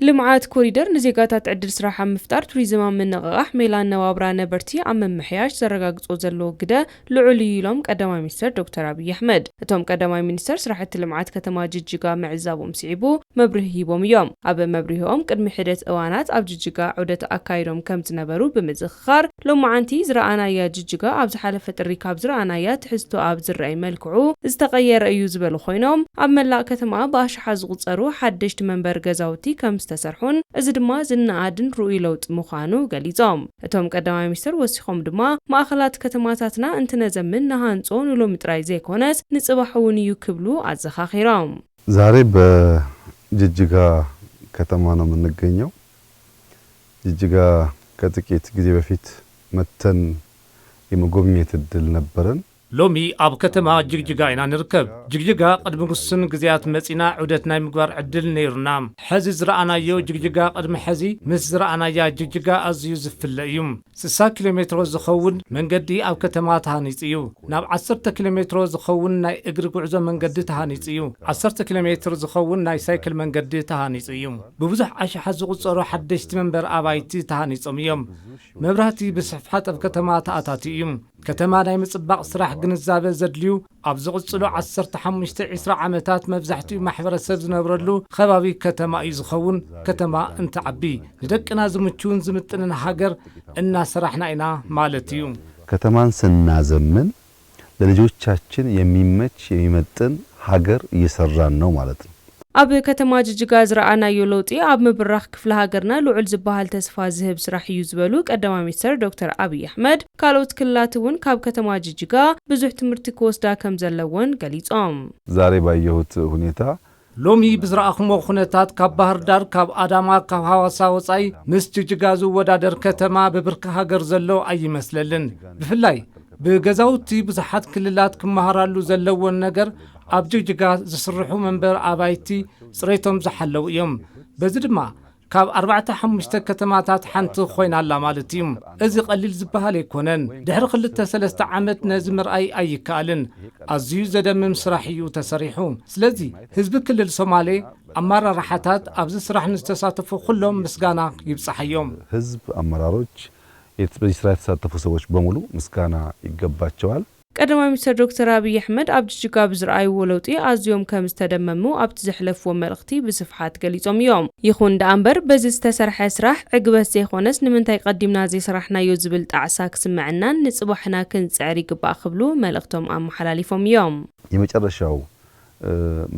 ልምዓት ኮሪደር ንዜጋታት ዕድል ስራሕ ምፍጣር ቱሪዝም ምንቅቃሕ ሜላን ነባብራ ነበርቲ ኣብ መምሕያሽ ዘረጋግጾ ዘሎ ግደ ልዑል እዩ ኢሎም ቀዳማይ ሚኒስትር ዶክተር አብይ አሕመድ እቶም ቀዳማይ ሚኒስትር ስራሕቲ ልምዓት ከተማ ጅጅጋ ምዕዛቦም ስዒቡ መብርሂ ሂቦም እዮም ኣብ መብርሂኦም ቅድሚ ሕደት እዋናት ኣብ ጅጅጋ ዑደት ኣካይዶም ከም ዝነበሩ ብምዝኽኻር ሎማዓንቲ ዝረኣናያ ጅጅጋ ኣብ ዝሓለፈ ጥሪ ካብ ዝረኣናያ ትሕዝቶ ኣብ ዝረአይ መልክዑ ዝተቀየረ እዩ ዝበሉ ኮይኖም ኣብ መላእ ከተማ ብኣሽሓ ዝቁጸሩ ሓደሽቲ መንበር ገዛውቲ ከም ተሰርሑን እዚ ድማ ዝናኣድን ሩኡይ ለውጥ ምዃኑ ገሊጾም እቶም ቀዳማይ ሚኒስትር ወሲኾም ድማ ማእኸላት ከተማታትና እንትነዘምን ናሃንጾ ንሎሚ ጥራይ ዘይኮነስ ንጽባሕ እውን እዩ ክብሉ አዘኻኺሮም ዛሬ በጅጅጋ ከተማ ነው የምንገኘው ጅጅጋ ከጥቂት ጊዜ በፊት መተን የመጎብኘት እድል ነበረን ሎሚ ኣብ ከተማ ጅግጅጋ ኢና ንርከብ ጅግጅጋ ቅድሚ ጉስን ግዜያት መጺና ዑደት ናይ ምግባር ዕድል ነይሩና ሕዚ ዝረኣናዮ ጅግጅጋ ቅድሚ ሕዚ ምስ ዝረኣናያ ጅግጅጋ ኣዝዩ ዝፍለ እዩ 60 ኪሎ ሜትሮ ዝኸውን መንገዲ ኣብ ከተማ ተሃኒጽ እዩ ናብ 10 ኪሎ ሜትሮ ዝኸውን ናይ እግሪ ጉዕዞ መንገዲ ተሃኒጽ እዩ 10 ኪሎ ሜትር ዝኸውን ናይ ሳይክል መንገዲ ተሃኒጽ እዩ ብብዙሕ ኣሽሓት ዝቁጸሩ ሓደሽቲ መንበር ኣባይቲ ተሃኒጾም እዮም መብራህቲ ብስፍሓት ኣብ ከተማ ተኣታቲ እዩ ከተማ ናይ ምጽባቕ ስራሕ ግንዛበ ዘድልዩ ኣብ ዝቕጽሉ 15-20 ዓመታት መብዛሕትኡ ማሕበረሰብ ዝነብረሉ ከባቢ ከተማ እዩ ዝኸውን ከተማ እንትዓቢ ንደቅና ዝምቹን ዝምጥንን ሃገር እናሰራሕና ኢና ማለት እዩ ከተማን ስናዘምን ለልጆቻችን የሚመች የሚመጥን ሀገር እየሰራን ነው ማለት ነው ኣብ ከተማ ጅጅጋ ዝረኣናዮ ለውጢ ኣብ ምብራኽ ክፍለ ሃገርና ልዑል ዝበሃል ተስፋ ዝህብ ስራሕ እዩ ዝበሉ ቀዳማይ ሚኒስትር ዶክተር አብይ አሕመድ ካልኦት ክልላት እውን ካብ ከተማ ጅጅጋ ብዙሕ ትምህርቲ ክወስዳ ከም ዘለዎን ገሊጾም ዛሬ ባየሁት ሁኔታ ሎሚ ብዝረኣኽሞ ኩነታት ካብ ባህር ዳር ካብ አዳማ ካብ ሐዋሳ ወጻይ ምስ ጅጅጋ ዝወዳደር ከተማ በብርካ ሃገር ዘሎ ኣይመስለልን ብፍላይ ብገዛውቲ ብዙሓት ክልላት ክመሃራሉ ዘለዎን ነገር ኣብ ጅግጅጋ ዝስርሑ መንበር ኣባይቲ ጽሬቶም ዝሓለው እዮም በዚ ድማ ካብ 4-5 ከተማታት ሓንቲ ኮይናላ ማለት እዩ እዚ ቀሊል ዝበሃል ኣይኮነን ድሕሪ 2-3 ዓመት ነዚ ምርኣይ ኣይከኣልን ኣዝዩ ዘደምም ስራሕ እዩ ተሰሪሑ ስለዚ ህዝቢ ክልል ሶማሌ ኣመራርሓታት ኣብዚ ስራሕ ንዝተሳተፉ ኩሎም ምስጋና ይብጽሐዮም ህዝብ አመራሮች በዚህ ስራ የተሳተፉ ሰዎች በሙሉ ምስጋና ይገባቸዋል ቀዳማይ ሚኒስትር ዶክተር አብይ አሕመድ ኣብ ጅጅጋ ብዝረኣይዎ ለውጢ ኣዝዮም ከም ዝተደመሙ ኣብቲ ዝሕለፍዎ መልእኽቲ ብስፍሓት ገሊጾም እዮም ይኹን ደኣምበር በዚ ዝተሰርሐ ስራሕ ዕግበት ዘይኾነስ ንምንታይ ቀዲምና ዘይሰራሕናዮ ዝብል ጣዕሳ ክስምዐናን ንጽባሕና ክንጽዕር ይግባእ ክብሉ መልእኽቶም ኣመሓላሊፎም እዮም የመጨረሻው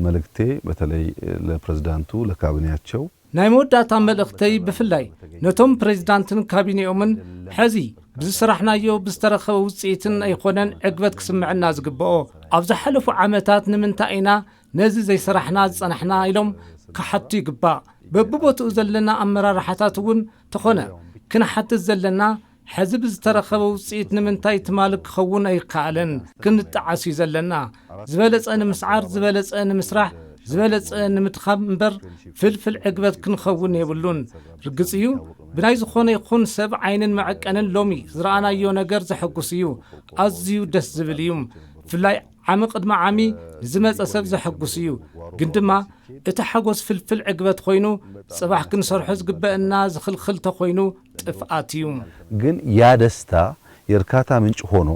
መልእክቴ በተለይ ለፕሬዝዳንቱ ለካቢኔያቸው ናይ መወዳእታ መልእኽተይ ብፍላይ ነቶም ፕሬዝዳንትን ካቢኔኦምን ሕዚ ብዝስራሕናዮ ብዝተረኸበ ውጽኢትን ኣይኮነን ዕግበት ክስምዐና ዝግብኦ ኣብ ዝሓለፉ ዓመታት ንምንታይ ኢና ነዚ ዘይሰራሕና ዝጸናሕና ኢሎም ክሓቱ ይግባእ በብቦትኡ ዘለና ኣመራርሓታት እውን ተኾነ ክንሓትት ዘለና ሕዚ ብዝተረኸበ ውጽኢት ንምንታይ ትማልክ ክኸውን ኣይከኣለን ክንጣዓስ እዩ ዘለና ዝበለጸ ንምስዓር ዝበለጸ ንምስራሕ ዝበለጸ ንምትኻብ እምበር ፍልፍል ዕግበት ክንኸውን የብሉን ርግጽ እዩ ብናይ ዝኾነ ይኹን ሰብ ዓይንን መዐቀንን ሎሚ ዝረኣናዮ ነገር ዘሐጉስ እዩ ኣዝዩ ደስ ዝብል እዩ ፍላይ ዓሚ ቅድሚ ዓሚ ዝመጸ ሰብ ዘሐጉስ እዩ ግን ድማ እቲ ሓጎስ ፍልፍል ዕግበት ኮይኑ ጽባሕ ክንሰርሖ ዝግበአና ዝኽልኽል ተኾይኑ ጥፍኣት እዩ ግን ያ ደስታ የርካታ ምንጭ ሆኖ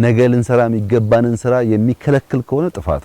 ነገ ልንሰራ የሚገባንን ስራ የሚከለክል ከሆነ ጥፋት